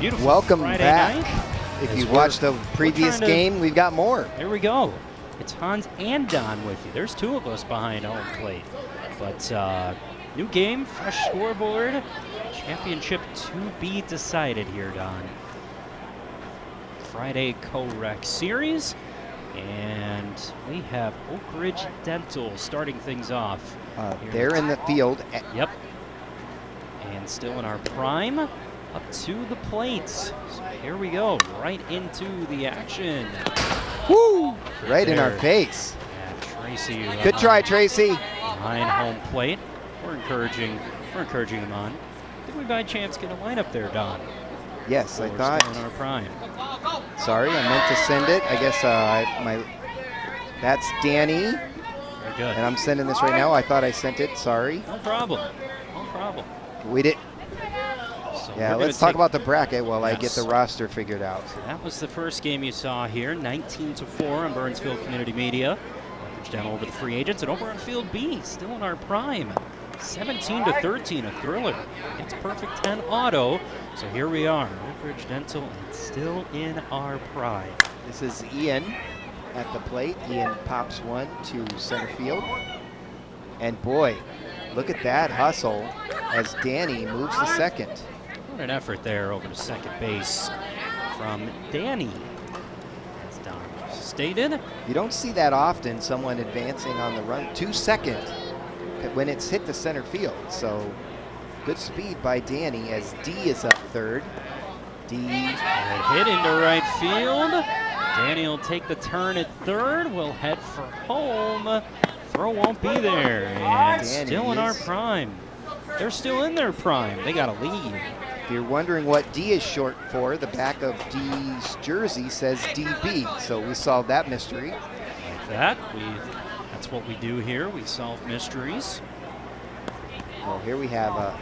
Beautiful. Welcome Friday back. night. If you watched the previous game, we've got more. There we go. It's Hans and Don with you. There's two of us behind home plate. But new game, fresh scoreboard. Championship to be decided here, Don. Friday co-rec series. And we have Oak Ridge Dental starting things off. They're in the field. Yep. And still in our prime, up to the plate. So here we go, right into the action. Woo! Right in our face. Yeah, Tracy. Good try, Tracy. Behind home plate. We're encouraging him on. Did we by chance get a lineup there, Don? Yes, I We're thought. still in our prime. Sorry, I meant to send it. I guess that's Danny. Very good. And I'm sending this right now. I thought I sent it. Sorry. No problem. No problem. We did. So Yeah, let's talk about the bracket while I get the roster figured out. So that was the first game you saw here, 19-4 on Burnsville Community Media. Leverage down over the free agents, and over on Field B, still in our prime. 17-13, a thriller. It's perfect 10 auto. So here we are, Oak Ridge Dental, and still in our prime. This is Ian at the plate. Ian pops one to center field. And boy, look at that hustle as Danny moves to second. What an effort there over to second base from Danny. As Don stated. You don't see that often, someone advancing on the run to second when it's hit the center field. So good speed by Danny as D is up third. D hit into right field. Danny will take the turn at third. We'll head for home. Throw won't be there. And still in our prime. They're still in their prime. They got a lead. If you're wondering what D is short for, the back of D's jersey says DB. So we solved that mystery. Like that. That's what we do here. We solve mysteries. Well, here we have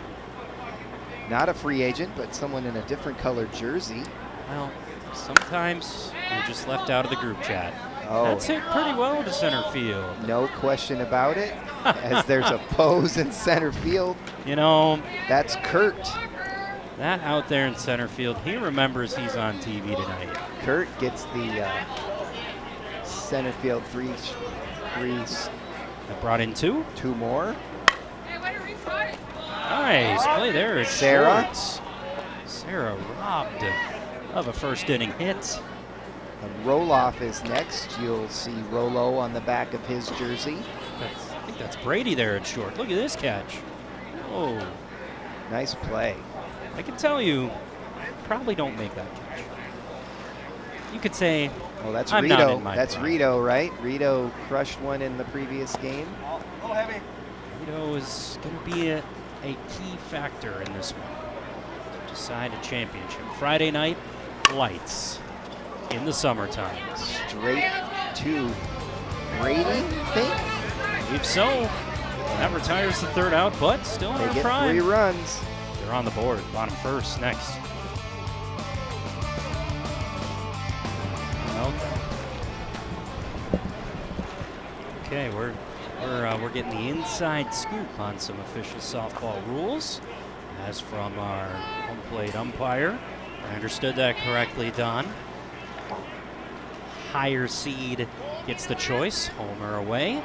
not a free agent, but someone in a different colored jersey. Well, sometimes you're just left out of the group chat. Oh. That's hit pretty well to center field. No question about it, as there's a pose in center field. You know, that's Kurt. That out there in center field, he remembers he's on TV tonight. Kurt gets the center field three. That brought in two. Two more. Nice play there. Sarah. Sarah robbed of a first inning hit. And Roloff is next. You'll see Rolo on the back of his jersey. I think that's Brady there at short. Look at this catch. Oh. Nice play. I can tell you, probably don't make that catch. You could say, well, that's I'm Rito. not in my That's prime. Rito, right? Rito crushed one in the previous game. Rito is going to be a key factor in this one to decide a championship. Friday night, lights in the summertime. Straight to Brady, I think? I believe so. That retires the third out, but still in our prime. They get 3 runs. They're on the board. Bottom first next. Okay, we're getting the inside scoop on some official softball rules, as from our home plate umpire. I understood that correctly, Don. Higher seed gets the choice, home or away.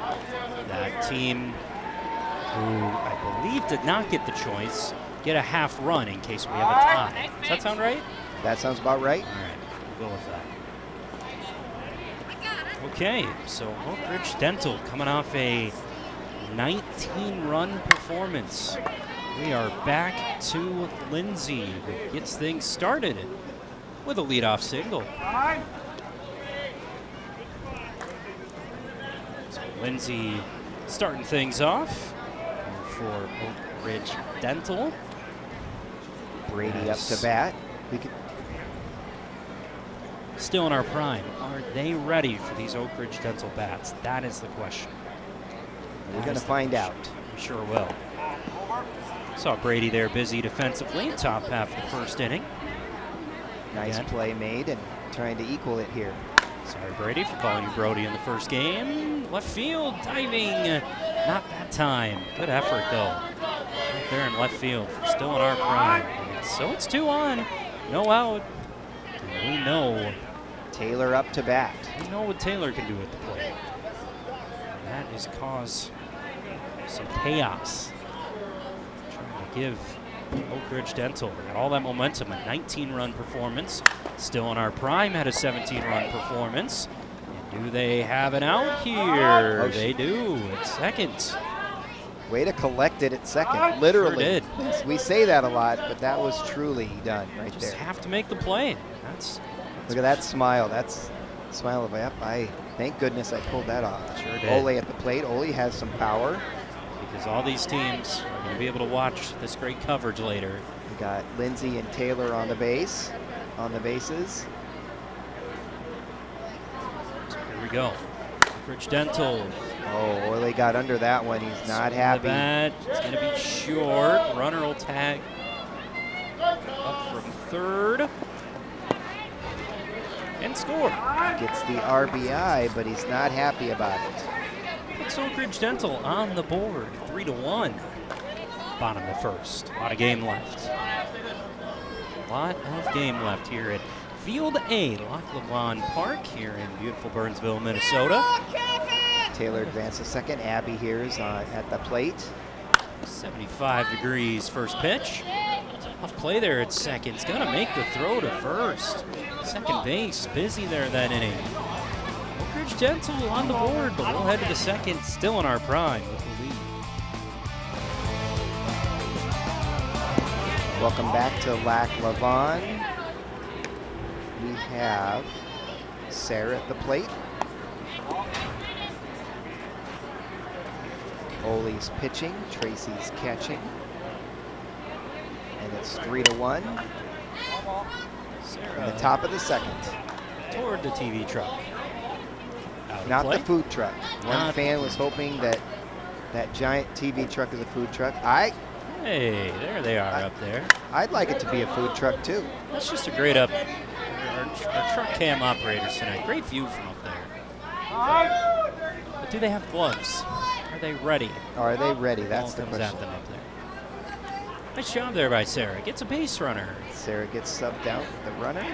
That team who I believe did not get the choice get a half run in case we have a tie. Does that sound right? That sounds about right. All right, we'll go with that. Okay, so Oak Ridge Dental coming off a 19-run performance. We are back to Lindsay, who gets things started with a leadoff single. So Lindsay starting things off for Oak Ridge Dental. Brady up to bat. Still in our prime. Are they ready for these Oak Ridge Dental bats? That is the question. We're going to find out. We sure will. Saw Brady there busy defensively, top half of the first inning. Nice play made and trying to equal it here. Sorry, Brady, for calling you Brody in the first game. Left field, diving. Not that time. Good effort, though. Right there in left field. Still in our prime. So it's 2 on. No out. And we know. Taylor up to bat. We know what Taylor can do at the plate. And that has caused some chaos. Trying to give Oak Ridge Dental got all that momentum. A 19-run performance. Still in our prime, had a 17-run performance. And do they have an out here? Oh, they do at second. Way to collect it at second, literally. Sure did. We say that a lot, but that was truly done right Just there. have to make the play. That's Look at that smile. That's a smile of, yep, thank goodness I pulled that off. Sure did. Ole at the plate. Ole has some power. because all these teams are going to be able to watch this great coverage later. We got Lindsay and Taylor on the bases. So here we go. Rich Dental. Oh, Ole got under that one. He's not happy. It's going to be short. Runner will tag up from third. And score. Gets the RBI, but he's not happy about it. Puts Oak Ridge Dental on the board, 3-1. Bottom of the first. A lot of game left. Here at Field A, Loch Levon Park here in beautiful Burnsville, Minnesota. Taylor advances second. Abby here is at the plate. 75 degrees first pitch. Tough play there at second. He's got to make the throw to first. Second base, busy there that inning. Oak Ridge Dental on the board, but we'll head to the second, still in our prime with the lead. Welcome back to Loch Levon. We have Sarah at the plate. Ole's pitching, Tracy's catching. And it's 3-1. Sarah In the top of the second. toward the TV truck. Out of Not play. the food truck. One Not fan the was food hoping that giant TV truck is a food truck. Hey, there they are up there. I'd like it to be a food truck too. That's just a great our truck cam operators tonight. Great view from up there. But do they have gloves? Are they ready? Are they ready? That's Ball the comes question. at them up there. Nice job there by Sarah. Gets a base runner. Sarah gets subbed out. The runner.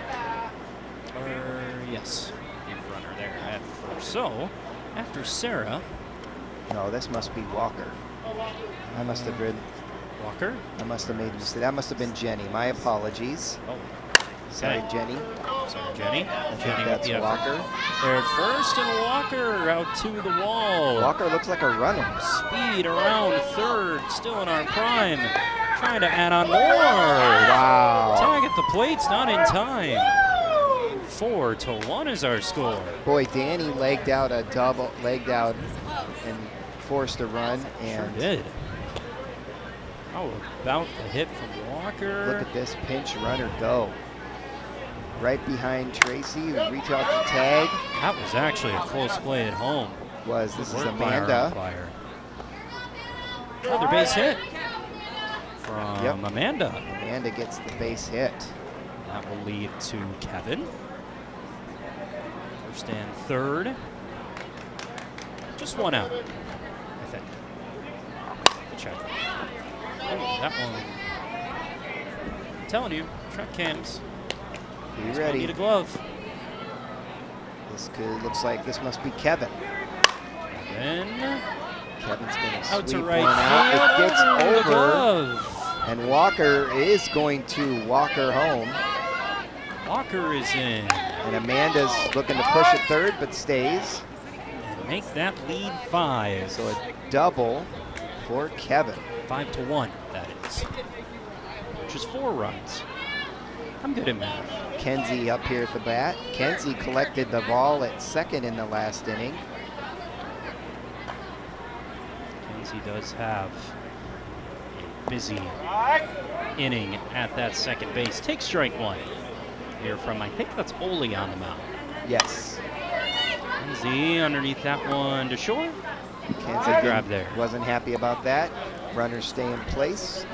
Yes, base runner there at first. So, after Sarah, No, this must be Walker. I must have been. Walker. I must have made a mistake. That must have been Jenny. My apologies. Oh, Sorry, okay. Jenny. Sorry, Jenny. I think Jenny with that's the effort. Walker. There at first, and Walker out to the wall. Walker looks like a runner. Speed around third, still in our prime. Trying to add on more. Wow. Tag at the plate's not in time. 4-1 is our score. Boy, Danny legged out and forced a run. And Sure did. How about the hit from Walker? look at this pinch runner go. Right behind Tracy, who reach out to tag. That was actually a close play at home. This is Work by our Amanda. umpire. Another base hit from Amanda. Amanda gets the base hit. That will lead to Kevin. First and third. Just one out, I think. Good check. Oh, that one. I'm telling you, truck cams. Be Just gonna need a ready. glove. Looks like this must be Kevin. Then Kevin's going to out to sweep right one out. It field. gets The over, glove. and Walker is going to walk her home. Walker is in. And Amanda's looking to push it third, but stays. And make that lead 5. So a double for Kevin. 5-1, that is. Which is 4 runs. I'm good at math. Kenzie up here at the bat. Kenzie collected the ball at second in the last inning. Kenzie does have a busy inning at that second base. Take strike 1 here from, I think that's Ole on the mound. Yes. Kenzie underneath that one to short. Kenzie Grab there. wasn't happy about that. Runners stay in place.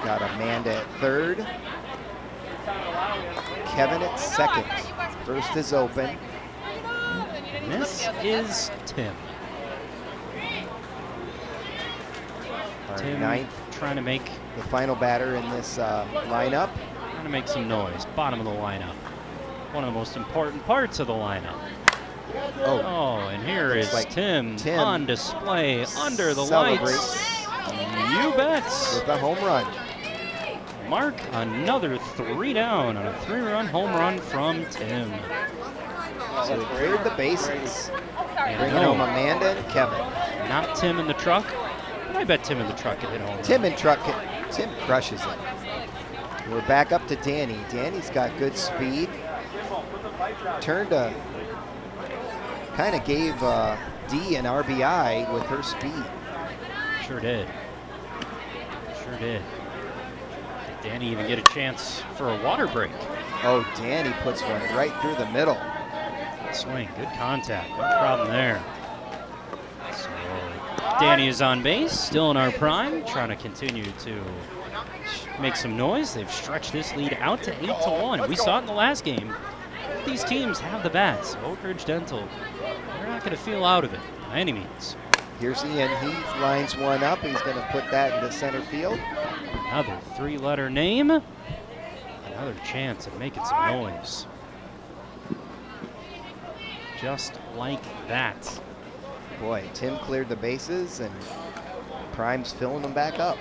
Got Amanda at third. Kevin at second. First is open. And this is Tim. Our Tim ninth, trying to make the final batter in this lineup. trying to make some noise. Bottom of the lineup. One of the most important parts of the lineup. Oh, and here is like Tim on display under the celebrates lights. You bets. with a home run. Mark another 3 down on a 3-run home run from Tim. So he cleared the bases, And bringing no, home Amanda and Kevin. not Tim in the truck, but I bet Tim in the truck could hit a home run. Tim crushes it. We're back up to Danny. Danny's got good speed. Kind of gave D an RBI with her speed. Sure did. Sure did. Did Danny even get a chance for a water break? Oh, Danny puts one right through the middle. Good swing, good contact, no problem there. So Danny is on base, still in our prime, trying to continue to make some noise. They've stretched this lead out to 8-1. We saw it in the last game. These teams have the bats. Oak Ridge Dental, they're not going to feel out of it by any means. Here's Ian Heath, lines one up. He's going to put that into center field. Another 3-letter name. Another chance at making some noise. Just like that. Boy, Tim cleared the bases and Prime's filling them back up.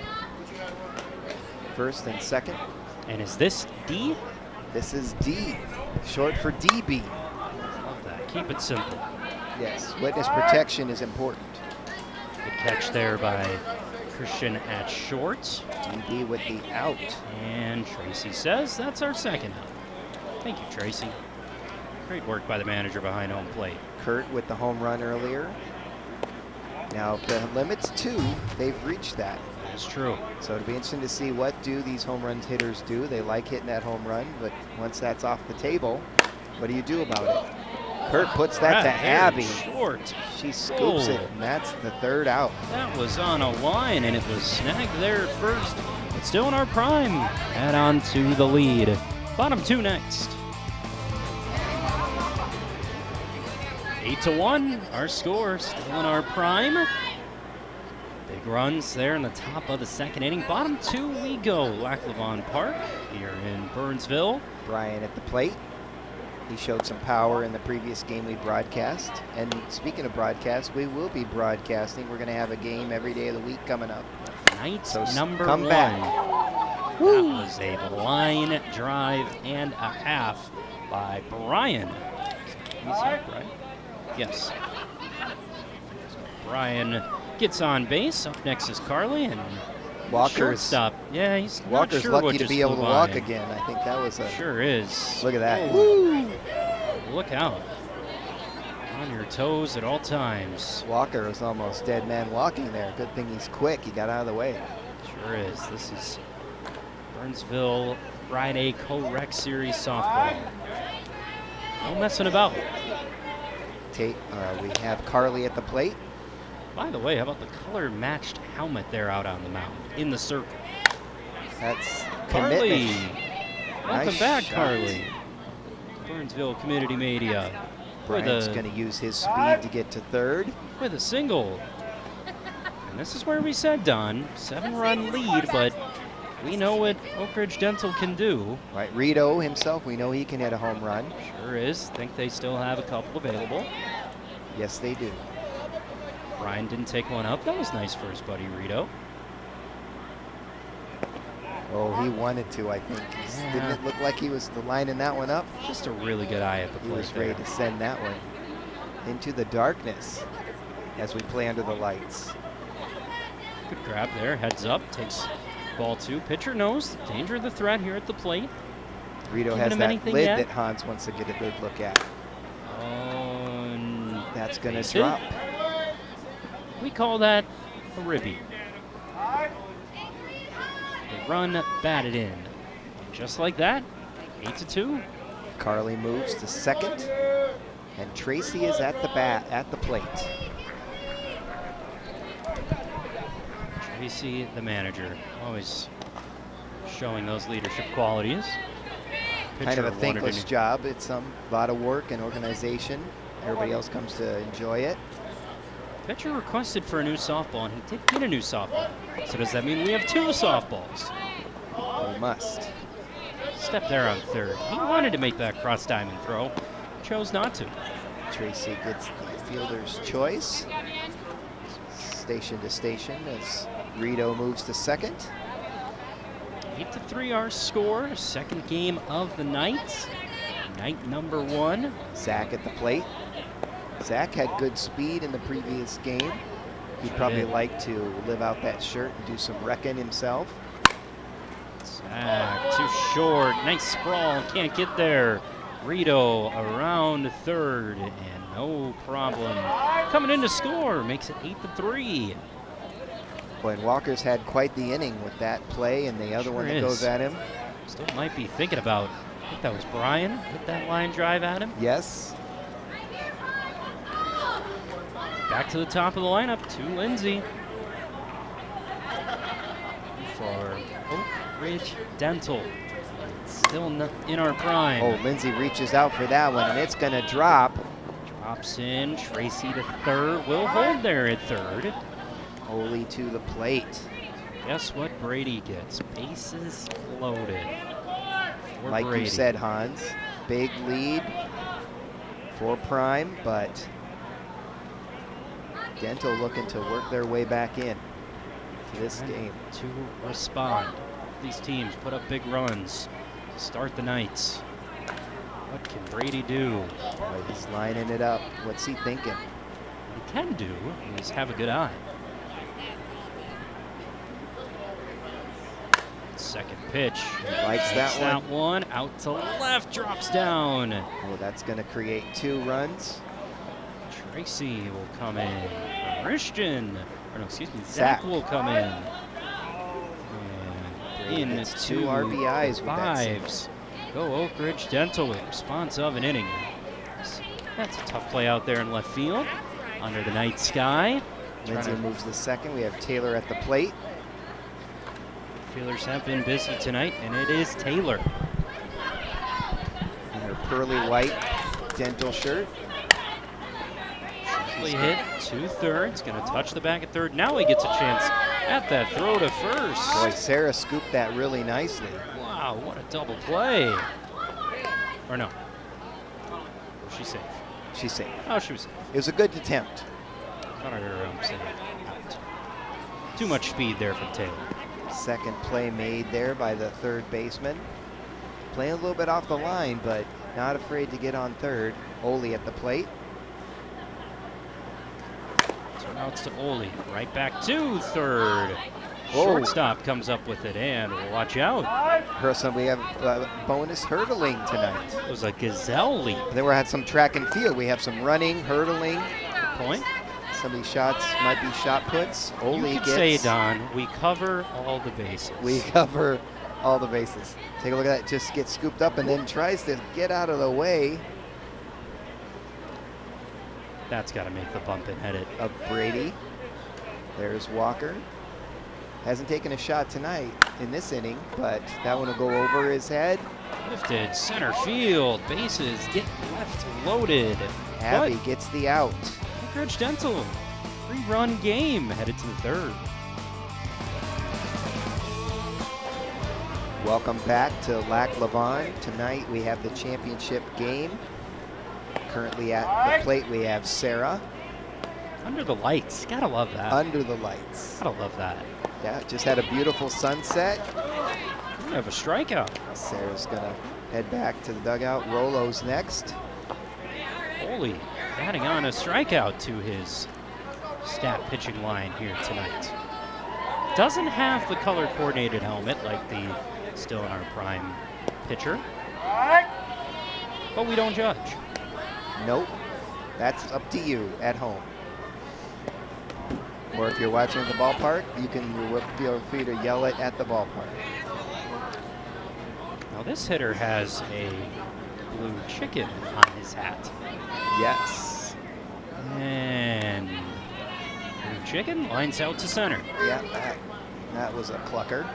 First and second. And is this D? This is D, short for DB. Love that. Keep it simple. Yes, witness protection is important. Good catch there by Christian at short. DB with the out. And Tracy says that's our second out. Thank you, Tracy. Great work by the manager behind home plate. Kurt with the home run earlier. Now, if the limit's 2, they've reached that. That's true. So it'll be interesting to see what do these home run hitters do. They like hitting that home run, but once that's off the table, what do you do about it? Kurt puts that to Abby. Short. She scoops it, and that's the third out. That was on a line, and it was snagged there at first. But still in our prime. Add on to the lead. Bottom 2 next. 8-1, our score, still in our prime. Big runs there in the top of the second inning. Bottom 2 we go. Lackawanna Park here in Burnsville. Brian at the plate. He showed some power in the previous game we broadcast. And speaking of broadcast, we will be broadcasting. We're going to have a game every day of the week coming up. Night So number come 1. back. That was a line drive and a half by Brian. He's here, Brian. Yes. So Brian gets on base. Up next is Carly and Walker's shortstop. Yeah, he's not Walker's sure what lucky to just be able flew to walk by. again. I think that was a Sure is. look at that. Woo. Look out. On your toes at all times. Walker was almost dead man walking there. Good thing he's quick. He got out of the way. Sure is. This is Burnsville Friday Co-Rec Series softball. No messing about. We have Carly at the plate. By the way, how about the color-matched helmet there out on the mound in the circle? That's Carly. commitment. Welcome Nice back, shot. Carly. Burnsville Community Media. Brian's with going to use his speed to get to third. a single. And this is where we said, Don, 7-run lead, but we know what Oak Ridge Dental can do. Right, Rito himself, we know he can hit a home run. Sure is. Think they still have a couple available. Yes, they do. Brian didn't take one up. That was nice for his buddy Rito. Oh, he wanted to, I think. Yeah. Didn't it look like he was lining that one up? Just a really good eye at the He plate was there. ready to send that one into the darkness as we play under the lights. Good grab there. Heads up. Takes ball 2. Pitcher knows the danger of the threat here at the plate. Rito Giving has him that anything lid yet? that Hans wants to get a good look at. That's going base to hit. drop. We call that a ribby. The run batted in. And just like that, 8-2. Carly moves to second, and Tracy is at the plate. Tracy, the manager, always showing those leadership qualities. Kind of a Pitcher wanted thankless job. It's a lot of work and organization. Everybody else comes to enjoy it. Pitcher requested for a new softball, and he did get a new softball. So does that mean we have 2 softballs? We must. step there on third. He wanted to make that cross diamond throw, chose not to. Tracy gets the fielder's choice. Station to station as Rito moves to second. 8-3 our score. Second game of the night. Night number 1. Zach at the plate. Zach had good speed in the previous game. He'd probably like to live out that shirt and do some wrecking himself. Zach too short. Nice sprawl. Can't get there. Rito around third and no problem. Coming in to score makes it 8-3. Boy, and Walker's had quite the inning with that play and the other one that goes at him. Still might be thinking about, I think that was Brian with that line drive at him. Yes. Back to the top of the lineup to Lindsay. For Oak Ridge Dental. Still in our prime. Oh, Lindsay reaches out for that one and it's gonna drop. Drops in, Tracy to third. Will hold there at third. Ole to the plate. Guess what Brady gets? Bases loaded. Like Brady. you said, Hans, big lead for Prime, but Dental looking to work their way back in to this game. To respond. These teams put up big runs to start the night. What can Brady do? Boy, he's lining it up. What's he thinking? What he can do is have a good eye. Second pitch. He likes that one. Out to left, drops down. Well, that's going to create 2 runs. Tracy will come in. Christian, or no, excuse me, Zach will come in. And in gets 2 RBIs with that fives. Go Oak Ridge Dental with response of an inning. That's a tough play out there in left field. Under the night sky. Lindsay moves to second. We have Taylor at the plate. Fielders have been busy tonight, and it is Taylor. In her pearly white Dental shirt. Hit to third. It's going to touch the back at third. Now he gets a chance at that throw to first. Boy, Sarah scooped that really nicely. Wow, what a double play. Or no. Was she safe? She's safe. Oh, she was safe. It was a good attempt. I thought I heard her say out. Too much speed there from Taylor. Second play made there by the third baseman. Playing a little bit off the line, but not afraid to get on third. Ole at the plate. Now it's to Ole. Right back to third. Shortstop comes up with it, and watch out. We have bonus hurdling tonight. It was a gazelle leap. And then we had some track and field. We have some running, hurdling. Good point. Some of these shots might be shot puts. Ole you could gets. say, Don, we cover all the bases. We cover all the bases. Take a look at that. Just gets scooped up and then tries to get out of the way. That's got to make the bump and head it. Of Brady. There's Walker. Hasn't taken a shot tonight in this inning, but that one will go over his head. Lifted center field. Bases get left loaded. Abby gets the out. Oak Ridge Dental. 3-run game headed to the third. Welcome back to Lac Lavon. Tonight we have the championship game. Currently at the plate we have Sarah. Under the lights. Gotta love that. Under the lights. Gotta love that. Yeah, just had a beautiful sunset. We have a strikeout. Sarah's gonna head back to the dugout. Rolo's next. Ole adding on a strikeout to his stat pitching line here tonight. Doesn't have the color coordinated helmet like the still in our prime pitcher. But we don't judge. Nope. That's up to you at home. Or if you're watching at the ballpark, you can feel free to yell it at the ballpark. Now this hitter has a blue chicken on his hat. Yes. And blue chicken lines out to center. Yeah, that was a clucker.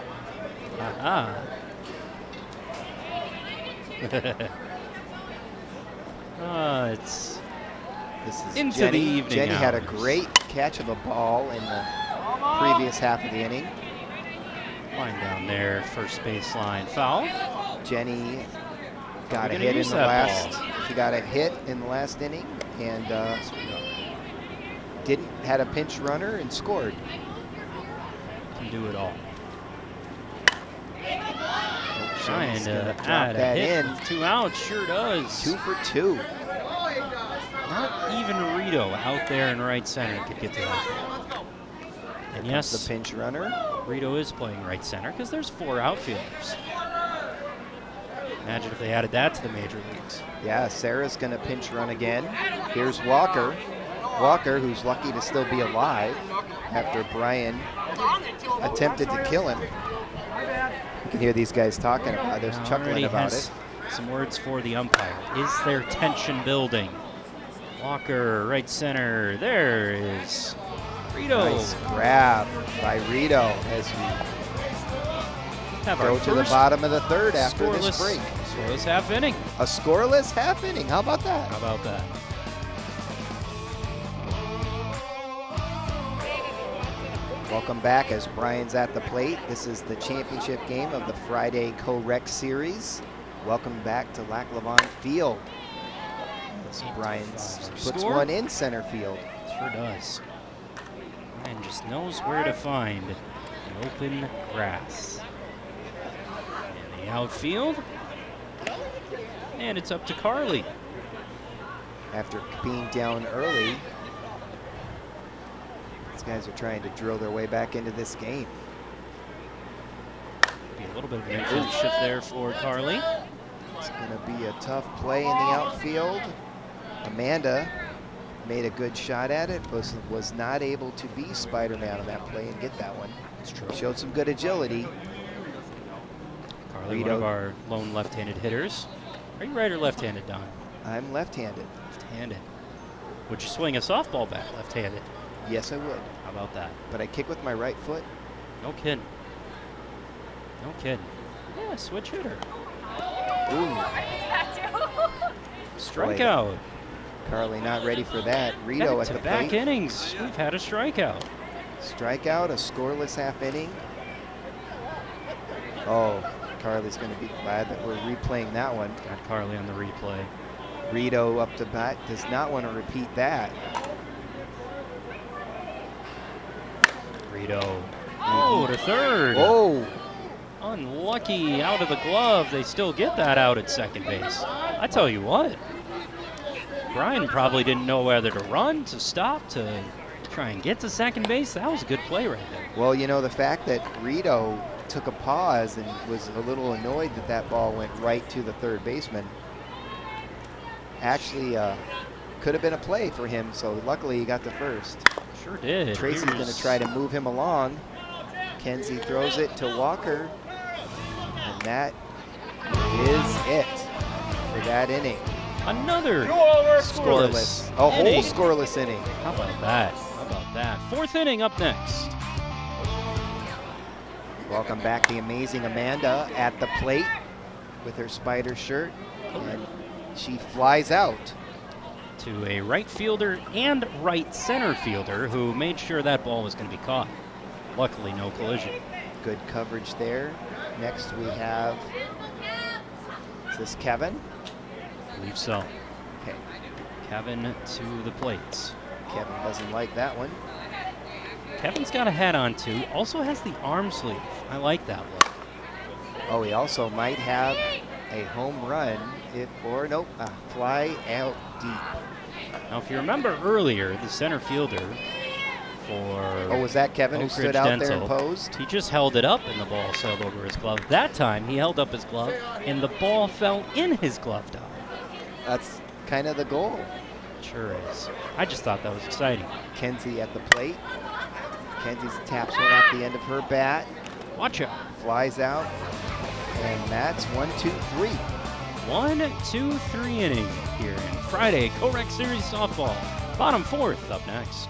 It's This is into Jenny. the evening Jenny had a hours. great catch of a ball in the previous half of the inning. Line down there, first baseline foul. Jenny got a gonna hit in use the that last. ball? She got a hit in the last inning and had a pinch runner and scored. Can do it all. Trying Trying to to drop add a that hit in. with 2 outs, sure does. 2 for 2. Not even Rito out there in right center could get to that. And yes, The pinch runner. Rito is playing right center because there's 4 outfielders. Imagine if they added that to the major leagues. Yeah, Sarah's going to pinch run again. Here's Walker. Walker, who's lucky to still be alive after Brian attempted to kill him. You can hear these guys talking about it. They're chuckling Already about has it. some words for the umpire. Is there tension building? Walker, right center. There is Rito. Nice grab by Rito as we Have go our to the first bottom of the third after this break. Scoreless half inning. A scoreless half inning. How about that? How about that? Welcome back as Brian's at the plate. This is the championship game of the Friday Co-Rec Series. Welcome back to Lac La Field. As Brian puts Score? one in center field. Sure does. Brian just knows where to find the open grass. In the outfield. And it's up to Carly. After being down early, these guys are trying to drill their way back into this game. Be a little bit of an infield shift there for Carly. It's going to be a tough play in the outfield. Amanda made a good shot at it, but was not able to be Spider-Man on that play and get that one. That's true. Showed some good agility. Carly, Rito. one of our lone left-handed hitters. Are you right or left-handed, Don? I'm left-handed. Left-handed. Would you swing a softball bat left-handed? Yes, I would. How about that? But I kick with my right foot. No kidding. No kidding. Yeah, switch hitter. Ooh, Strikeout. Carly not ready for that. Rito at the Back-to-back plate. innings. We've had a strikeout. Strikeout, a scoreless half inning. Oh, Carly's going to be glad that we're replaying that one. Got Carly on the replay. Rito up to bat, does not want to repeat that. Rito. Oh, to third. Oh, Unlucky, out of the glove. They still get that out at second base. I tell you what, Brian probably didn't know whether to run, to stop, to try and get to second base. That was a good play right there. well, you know, the fact that Rito took a pause and was a little annoyed that that ball went right to the third baseman actually could have been a play for him, so luckily he got the first. Sure did. Tracy's going to try to move him along. Kenzie throws it to Walker, and that is it for that inning. Another Scoreless. A whole inning. scoreless inning. How about that? How about that? Fourth inning up next. Welcome back the amazing Amanda at the plate with her spider shirt, and she flies out. To a right fielder and right center fielder who made sure that ball was going to be caught. Luckily, no collision. Good coverage there. Next we have, is this Kevin? I believe so. Okay, Kevin to the plate. Kevin doesn't like that one. Kevin's got a hat on too. Also has the arm sleeve. I like that look. Oh, he also might have a home run or nope, a fly out deep. Now, if you remember earlier, the center fielder for Oh, was that Kevin who Oak stood Ridge out there Dental, and posed? he just held it up and the ball sailed over his glove. That time, he held up his glove and the ball fell in his glove dog. That's kind of the goal. Sure is. I just thought that was exciting. Kenzie at the plate. Kenzie's taps one off the end of her bat, Watch out. flies out, and that's 1-2-3. 1-2-3 inning here in Friday Co-Rec Series softball. Bottom fourth up next.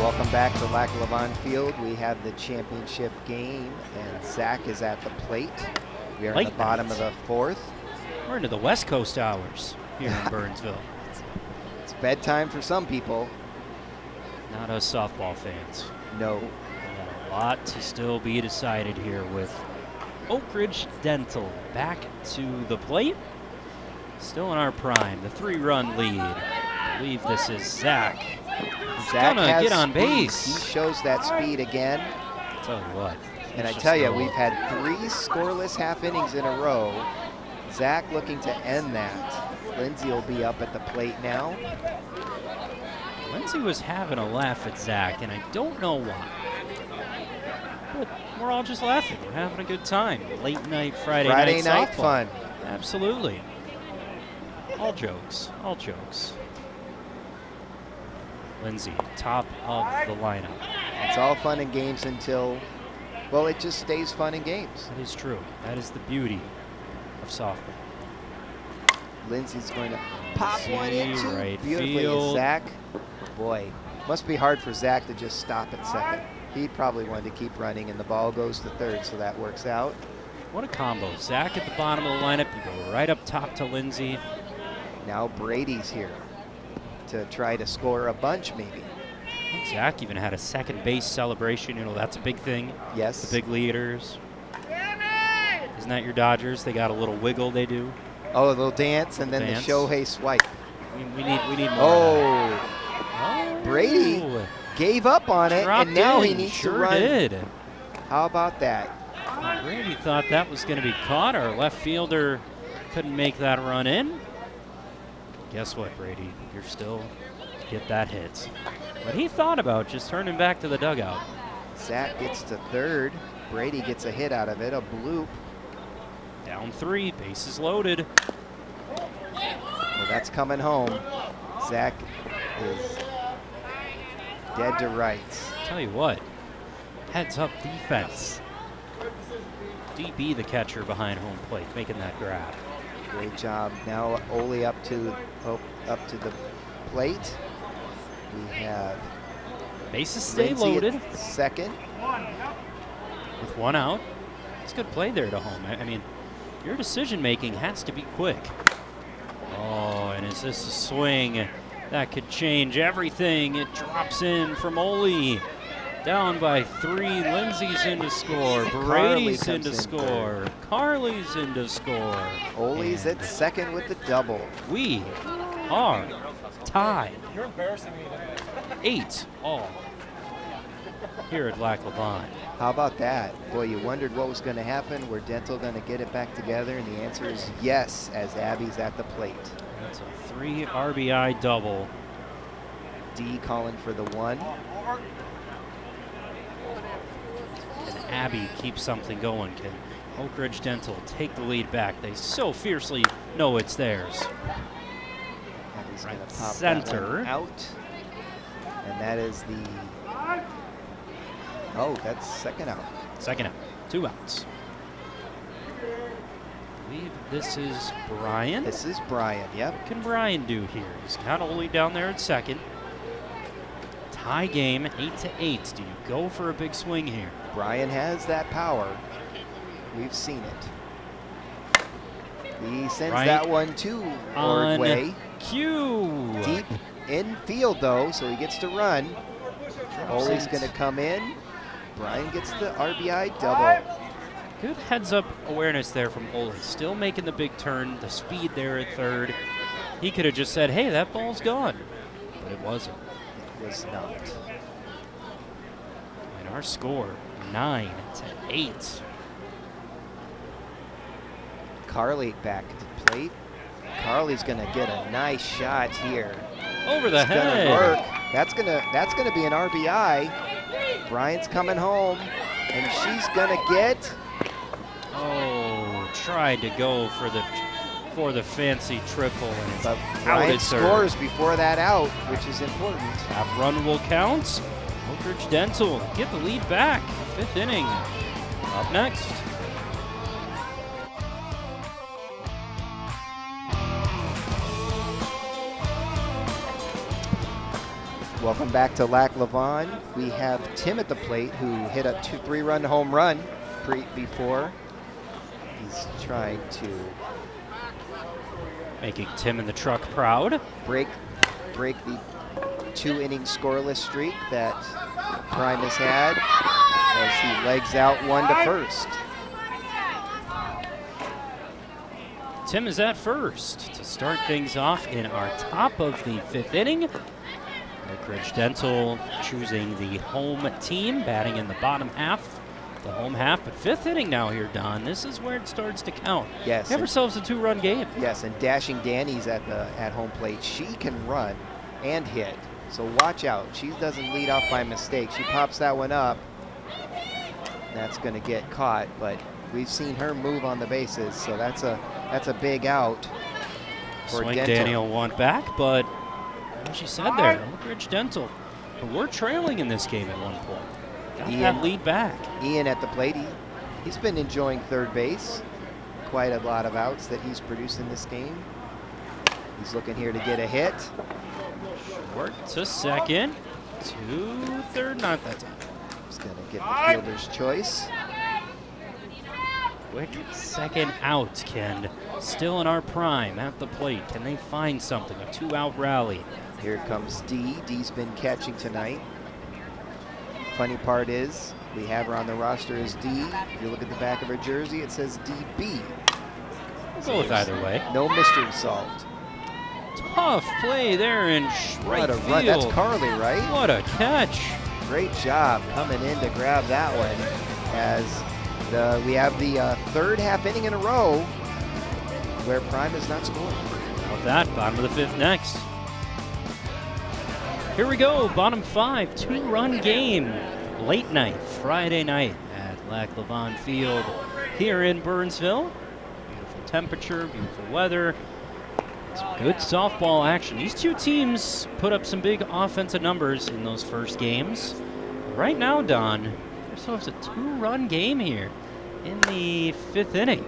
Welcome back to Lac Lavon Field. We have the championship game, and Zach is at the plate. We are in the bottom of the fourth. We're into the West Coast hours here in Burnsville. It's bedtime for some people. Not us softball fans. No. A lot to still be decided here with Oak Ridge Dental back to the plate. Still in our prime, the 3-run lead. I believe this is Zach. Zach gonna has get on speed. base. He shows that speed again. I'll tell you what. And I tell you, we've had 3 scoreless half innings in a row. Zach looking to end that. Lindsay will be up at the plate now. Lindsay was having a laugh at Zach, and I don't know why. But we're all just laughing. We're having a good time. Late night Friday night night softball. fun. Absolutely. All jokes. All jokes. Lindsay, top of the lineup. It's all fun and games until, well, it just stays fun and games. That is true. That is the beauty of softball. Lindsay's going to pop See, one into right beautifully. field. Zach, boy, must be hard for Zach to just stop at second. He probably wanted to keep running, and the ball goes to third, so that works out. What a combo. Zach at the bottom of the lineup. You go right up top to Lindsay. Now Brady's here to try to score a bunch, maybe. Zach even had a second base celebration. You know, that's a big thing. Yes. The big leaders. Isn't that your Dodgers? They got a little wiggle they do. Oh, a little dance, and then Dance. the Shohei swipe. We need more. Oh, Of that. Brady gave up on it, Dropped and now in. he needs Sure to run. Did. How about that? Brady thought that was going to be caught. Our left fielder couldn't make that run in. Guess what, Brady? You're still get that hit. But he thought about just turning back to the dugout. Zach gets to third. Brady gets a hit out of it, a bloop. Down 3, bases loaded. Well, that's coming home. Zach is dead to rights. Tell you what, heads up defense. DB, the catcher behind home plate, making that grab. Great job. Now Ole up to the plate. We have Bases stay Lindsay loaded at second. with 1 out. It's a good play there to home. I mean, your decision making has to be quick. Oh, and is this a swing that could change everything? It drops in from Ole. Down by 3. Lindsay's in to score. Brady's in to score. Carly's in to score. Ole's And at second with the double. we are tied. You're embarrassing me today. 8 all here at Lac Lavon. How about that? Boy, you wondered what was going to happen. Were Dental going to get it back together? And the answer is yes, as Abby's at the plate. That's a 3 RBI double. D calling for the 1. And Abby keeps something going. Can Oak Ridge Dental take the lead back? They so fiercely know it's theirs. Abby's Right going to pop center. that one out. And that is the... Oh, that's second out. Second out, 2 outs. I believe this is Brian. This is Brian, yep. What can Brian do here? He's got Ole down there at second. Tie game, 8-8. Do you go for a big swing here? Brian has that power. We've seen it. He sends Right that one to on Ordway. cue. Deep in field, though, so he gets to run. Drops Ole's it. going to come in. Brian gets the RBI double. Good heads-up awareness there from Ole. Still making the big turn, the speed there at third. He could have just said, hey, that ball's gone. But it wasn't. It was not. And our score, 9-8. Carly back to the plate. Carly's going to get a nice shot here. Over the It's gonna head. work. That's gonna be an RBI. Brian's coming home, and she's gonna get. Oh, tried to go for the fancy triple, and But out Brian at third. scores before that out, which is important. That run will count. Oak Ridge Dental get the lead back. 5th inning. Up next. Welcome back to Lac Lavon. We have Tim at the plate, who hit a 3-run home run before. He's trying to making Tim and the truck proud. Break the 2-inning scoreless streak that Prime has had as he legs out 1 to first. Tim is at first to start things off in our top of the 5th inning. Oak Ridge Dental choosing the home team, batting in the bottom half, the home half. But 5th inning now here, Don. This is where it starts to count. Yes. Have ourselves a 2-run game. Yes, and Dashing Danny's at home plate. She can run and hit, so watch out. She doesn't lead off by mistake. She pops that one up. That's going to get caught, but we've seen her move on the bases, so that's a big out for Swing Dental. Danny will want back, but as you said there, Oak Ridge Dental, we're trailing in this game at one point. Got that lead back. Ian at the plate. He's been enjoying third base. Quite a lot of outs that he's produced in this game. He's looking here to get a hit. Short to second, to third, not that time. He's going to get the fielder's choice. Quick second out, Ken. Still in our prime at the plate. Can they find something? A 2-out rally. Here comes Dee. Dee's been catching tonight. Funny part is, we have her on the roster as D. If you look at the back of her jersey, it says DB. We'll go with either way. No mystery solved. Tough play there in right What a field. run. That's Carly, right? What a catch. Great job coming in to grab that one as we have the 3rd half inning in a row where Prime is not scoring. About that, bottom of the 5th next. Here we go, bottom 5, 2-run game. Late night, Friday night at Lac Lavon Field here in Burnsville. Beautiful temperature, beautiful weather. Some good softball action. These two teams put up some big offensive numbers in those first games. Right now, Don, ourselves a 2-run game here in the 5th inning.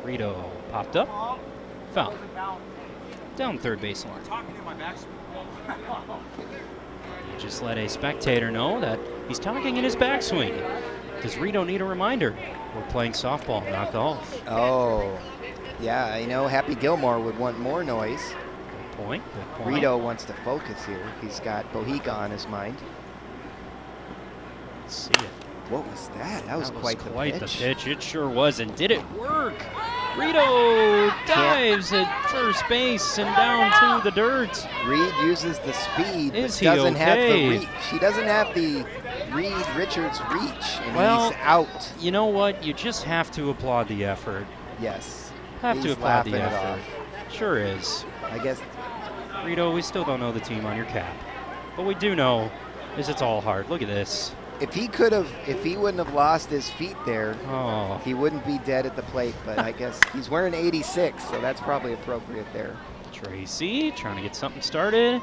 Rito popped up, foul. Down third baseline. He just let a spectator know that he's talking in his backswing. Does Rito need a reminder? We're playing softball, not golf. Oh, yeah, I know Happy Gilmore would want more noise. Good point, good point. Rito wants to focus here. He's got Bohica on his mind. Let's see it. What was that? That was quite the pitch. It sure was, and did it work? Rito dives at first base and down to the dirt. Reed uses the speed, but Is he doesn't have the okay? reach. He doesn't have the Reed-Richards reach, and Well, he's out. You know what? You just have to applaud the effort. Yes. Have to He's applaud the laughing it effort. off. Sure is. I guess Rito, we still don't know the team on your cap. But we do know is it's all hard. Look at this. if he wouldn't have lost his feet there, Oh, he wouldn't be dead at the plate. But I guess he's wearing 86, so that's probably appropriate there. Tracy trying to get something started.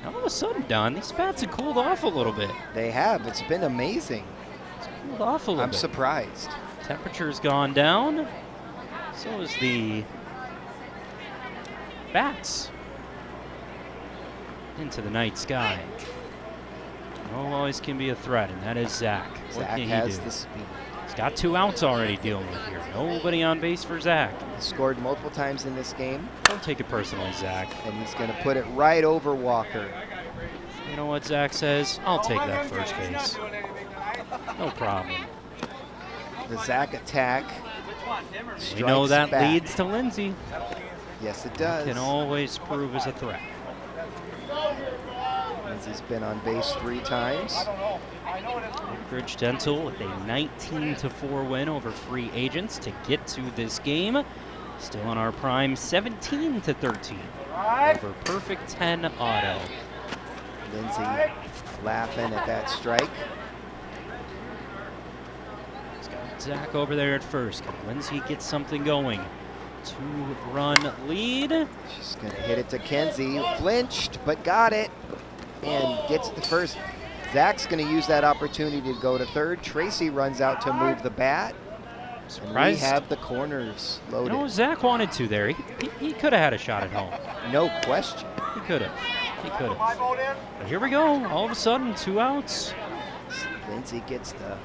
All of a sudden, Don, these bats have cooled off a little bit. They have. It's been amazing. It's cooled off a little I'm bit. surprised. Temperature's gone down. So is the bats into the night sky. No always can be a threat, and that is Zach. What Zach can he has do? the speed. He's got 2 outs already dealing with here. Nobody on base for Zach. He scored multiple times in this game, Don't take it personally, Zach. and he's going to put it right over Walker. You know what Zach says? I'll take that first base. No problem. The Zach attack. We know strikes that back. leads to Lindsay. Yes, it does. Can always prove as a threat. He's been on base 3 times. Oak Ridge Dental with a 19-4 win over free agents to get to this game. Still in our prime, 17-13 over Perfect 10 Auto. Lindsay laughing at that strike. He's got Zach over there at first. Can Lindsay get something going? 2-run lead. She's going to hit it to Kenzie. Flinched, but got it. And gets it to first. Zach's going to use that opportunity to go to third. Tracy runs out to move the bat. And we have the corners loaded. You know, Zach wanted to there. He could have had a shot at home. No question. He could have. He could have. But here we go. All of a sudden, 2 outs. Lindsay gets the...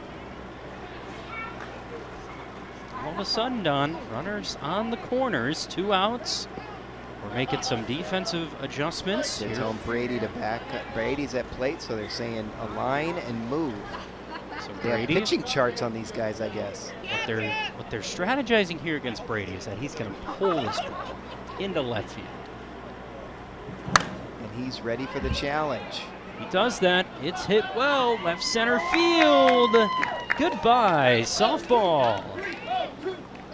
All of a sudden, Don, runners on the corners, 2 outs. We're making some defensive adjustments. They're telling Brady to back up. Brady's at plate, so they're saying align and move. So They have Brady, pitching charts on these guys, I guess. what they're strategizing here against Brady is that he's going to pull this ball into left field. And he's ready for the challenge. He does that. It's hit well. Left center field. Goodbye, softball.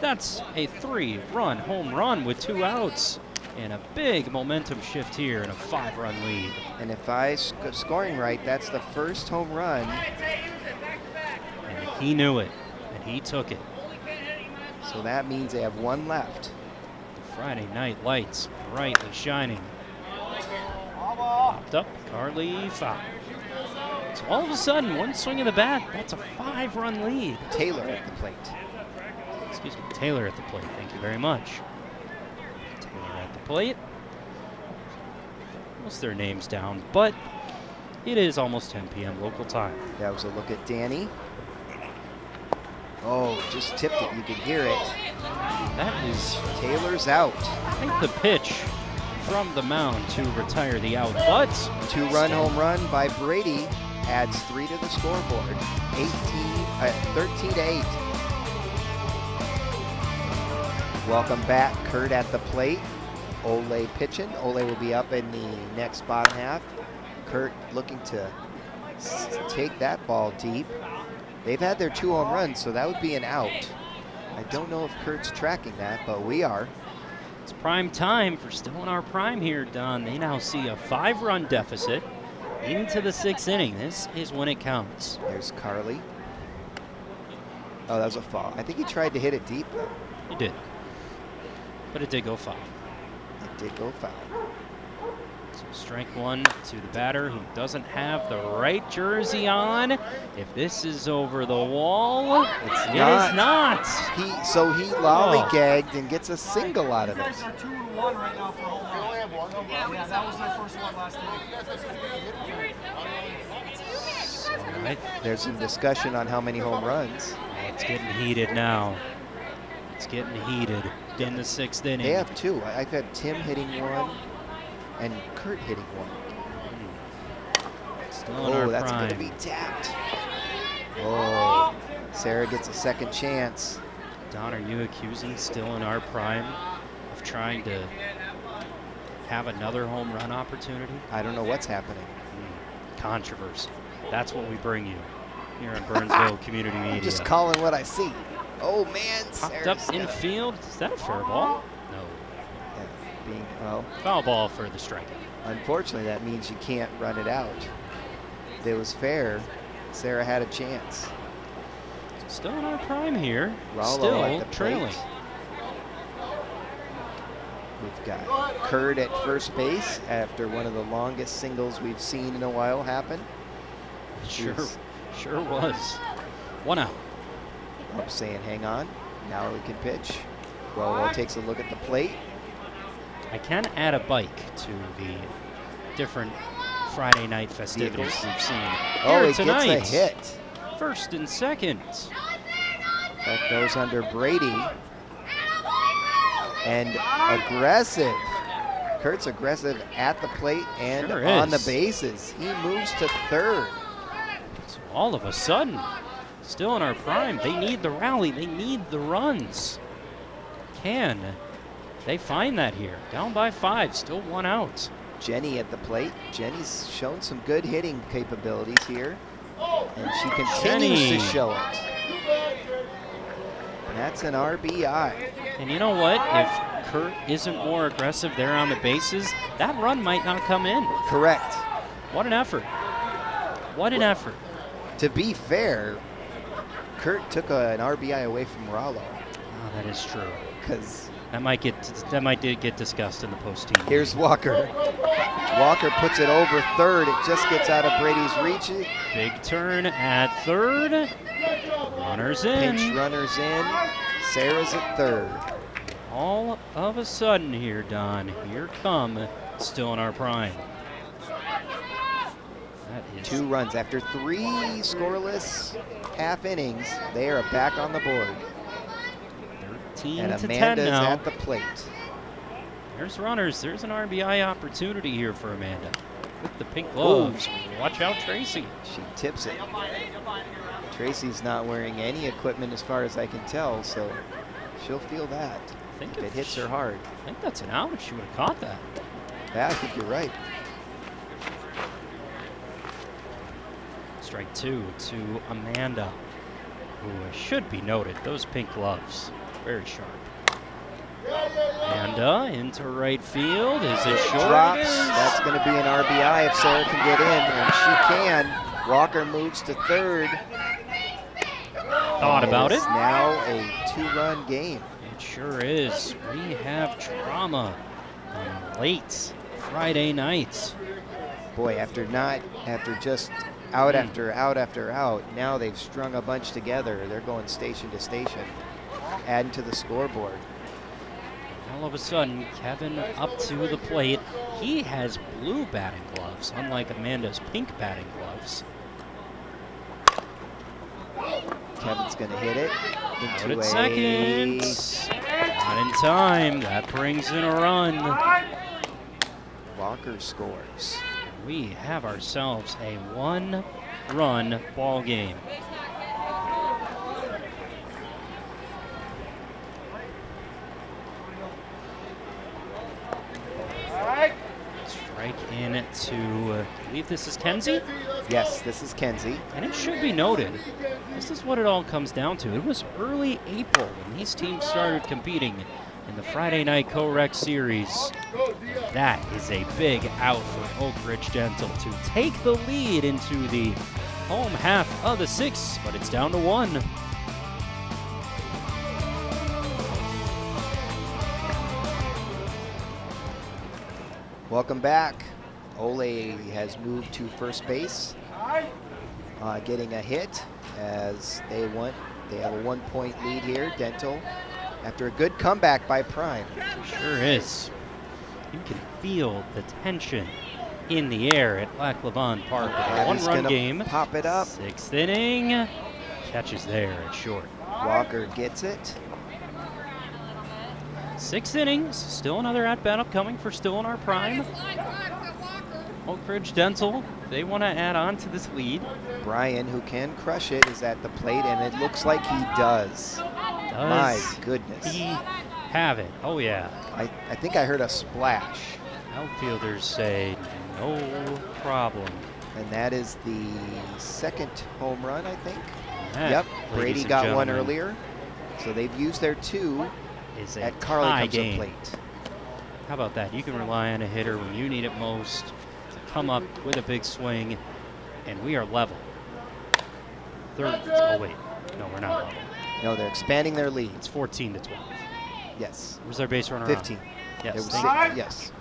That's a 3-run home run with 2 outs. And a big momentum shift here and a 5-run lead. And if I scoring right, that's the first home run. And he knew it, and he took it. So that means they have 1 left. Friday night lights brightly shining. Popped up, Carly foul. So all of a sudden, 1 swing of the bat, that's a 5-run lead. Taylor at the plate. Excuse me, Taylor at the plate. Thank you very much. Taylor at the plate. Almost their names down, but it is almost 10 p.m. local time. That was a look at Danny. Oh, just tipped it. You could hear it. That is, Taylor's out. I think, the pitch from the mound to retire the out, but 2-run home run by Brady adds 3 to the scoreboard. 13 to 8. Welcome back, Kurt at the plate. Ole pitching. Ole will be up in the next bottom half. Kurt looking to take that ball deep. They've had their 2 home runs, so that would be an out. I don't know if Kurt's tracking that, but we are. it's prime time for Still in Our Prime here, Don. They now see a 5-run deficit into the 6th inning. This is when it counts. There's Carly. Oh, that was a foul. I think he tried to hit it deep, though. He did, but it did go foul. It did go foul. So strike 1 to the batter who doesn't have the right jersey on. If this is over the wall, it is not. So he lollygagged and gets a single out of it. Guys are 2-1 right now for home run. Yeah, that was their first one last inning. There's some discussion on how many home runs. It's getting heated now. It's getting heated in the 6th inning. They have 2. I've had Tim hitting 1 and Kurt hitting 1. Still in our that's prime. going to be tapped. Oh, Sarah gets a second chance. Don, are you accusing Still in Our Prime of trying to have another home run opportunity? I don't know what's happening. Controversy. That's what we bring you here in Burnsville Community Media. I'm just calling what I see. Oh, man. Popped up infield. Is that a fair ball? No. Foul ball for the strikeout. Unfortunately, that means you can't run it out. If it was fair, Sarah had a chance. Still in Our Prime here. Rollo Still at the plate. trailing. We've got Kurt at first base after one of the longest singles we've seen in a while happen. Sure was. 1 out. I'm saying hang on. Now we can pitch. Rollo takes a look at the plate. I can add a bike to the different Friday night festivities we've seen. Oh, here he tonight. gets a hit. 1st and 2nd. That goes under Brady. And aggressive. Kurt's aggressive at the plate and Sure on is. the bases. He moves to 3rd. So all of a sudden, Still in Our Prime, they need the rally. They need the runs. Can they find that here? Down by 5, still 1 out. Jenny at the plate. Jenny's shown some good hitting capabilities here. And she continues Jenny. to show it. That's an RBI. And you know what? If Kurt isn't more aggressive there on the bases, that run might not come in. Correct. What an effort. What an effort. To be fair, Kurt took an RBI away from Rollo. Oh, that is true. Because That might get discussed in the post-team. here's Walker. Walker puts it over 3rd. It just gets out of Brady's reach. Big turn at 3rd. Runners in. Pinch runners in. Sarah's at 3rd. All of a sudden here, Don, here come Still in Our Prime. That is 2 runs. After 3 scoreless half innings, they are back on the board. 13 And to 10 Amanda's now. at the plate. There's runners. There's an RBI opportunity here for Amanda. With the pink gloves. Watch out, Tracy. She tips it. Tracy's not wearing any equipment as far as I can tell, so she'll feel that I think if it hits her hard. I think that's an out if she would have caught that. Yeah, I think you're right. Strike 2 to Amanda, who should be noted. Those pink gloves, very sharp. Amanda into right field. Is it short? Drops. It is. That's going to be an RBI if Sarah can get in, and she can. Walker moves to third. Thought about it. It's now a 2-run game. It sure is. We have drama on late Friday night. Boy, after just out after out after out, now they've strung a bunch together. They're going station to station, adding to the scoreboard. All of a sudden, Kevin up to the plate. He has blue batting gloves, unlike Amanda's pink batting gloves. Kevin's going to hit it Out into at second. Not in time. That brings in a run. Walker scores. We have ourselves a 1-run ball game. Strike in to, I believe this is Kenzie? Yes, this is Kenzie. And it should be noted, this is what it all comes down to. It was early April when these teams started competing in the Friday Night Co-Rec Series. And that is a big out for Oak Ridge Dental to take the lead into the home half of the 6th, but it's down to 1. Welcome back. Ole has moved to first base, getting a hit as they have a 1-point lead here, Dental, after a good comeback by Prime. Sure is. You can feel the tension in the air at Lac Levon Park. A 1-run game. Pop it up. 6th inning. Catches there at short. Walker gets it. 6 innings. Still another at-bat upcoming for Still in Our Prime. Oak Ridge Dental, they want to add on to this lead. Brian, who can crush it, is at the plate, and it looks like he does. My goodness. He have it. Oh, yeah. I think I heard a splash. Outfielders say no problem. And that is the 2nd home run, I think. That, Yep, ladies Brady and got one gentlemen, earlier. So they've used their 2 is a at Carly tie comes to game. plate. How about that? You can rely on a hitter when you need it most to come up with a big swing, and we are level. Third. Oh wait, no, we're not level. No, they're expanding their lead. It's 14 to 12. Yes. Where's our base runner? 15. On? There Yes. was thank you. yes.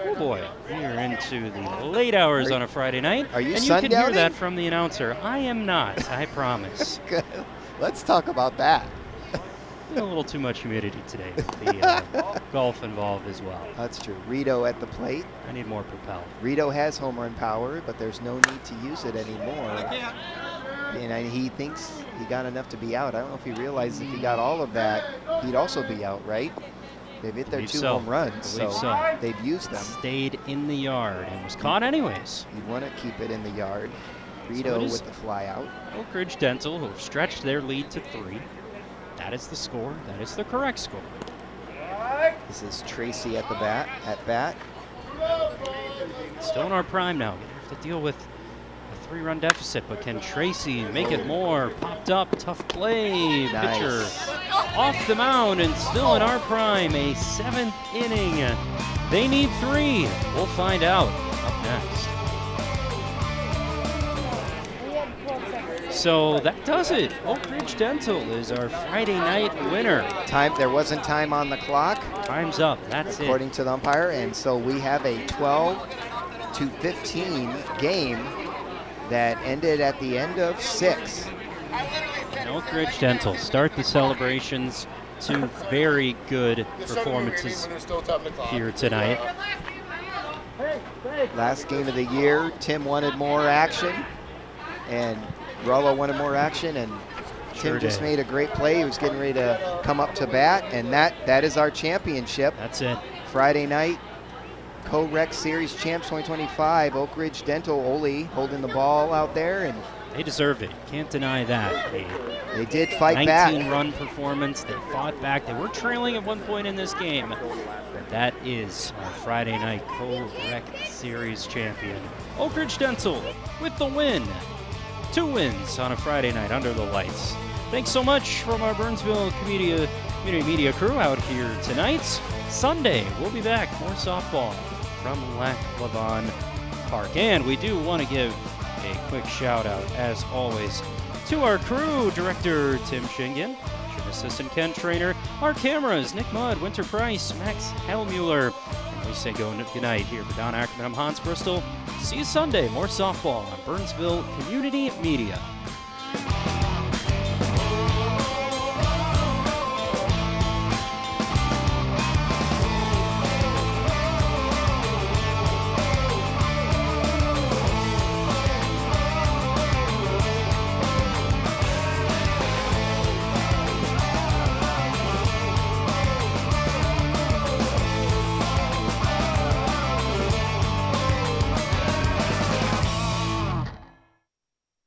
Oh boy, we are into the late hours on a Friday night. Are you And you can hear sundowning? that from the announcer. I am not. I promise. Good. Let's talk about that. A little too much humidity today with the golf involved as well. That's true. Rito at the plate. I need more propel. Rito has home run power, but there's no need to use it anymore. And he thinks he got enough to be out. I don't know if he realizes if he got all of that, he'd also be out, right? They've hit their Believe 2 so. home runs, Believe so so. they've used them. Stayed in the yard and was caught anyways. You want to keep it in the yard. So Rito it is with the fly out. Oak Ridge Dental, who have stretched their lead to 3. That is the score. That is the correct score. This is Tracy at the bat. Still in our prime now. Gonna have to deal with a 3-run deficit, but can Tracy make it more? Popped up, tough play. Nice. Pitcher off the mound and still in our prime. A 7th inning. They need 3. We'll find out up next. So that does it. Oak Ridge Dental is our Friday night winner. There wasn't time on the clock, Time's up. That's according to the umpire, and so we have a 12-15 game that ended at the end of 6. And Oak Ridge Dental start the celebrations. 2 very good performances here tonight. last game of the year, Tim wanted more action, and Rollo wanted more action, and Tim Sure just did. made a great play. He was getting ready to come up to bat, and that is our championship. That's it. Friday night, Co-Rec Series Champs 2025, Oak Ridge Dental, Ole holding the ball out there, and They deserved it. Can't deny that. they did fight back. 19-run performance. They fought back. They were trailing at one point in this game. But that is our Friday night Co-Rec Series champion. Oak Ridge Dental with the win. 2 wins on a Friday night under the lights. Thanks so much from our Burnsville Community Media crew out here tonight. Sunday, we'll be back. More softball from Lac Lavon Park. And we do want to give a quick shout out, as always, to our crew, Director Tim Shingen, Assistant Ken Trainer, our cameras, Nick Mudd, Winter Price, Max Hellmuller. And we say good night here for Don Ackerman. I'm Hans Bristol. See you Sunday. More softball on Burnsville Community Media.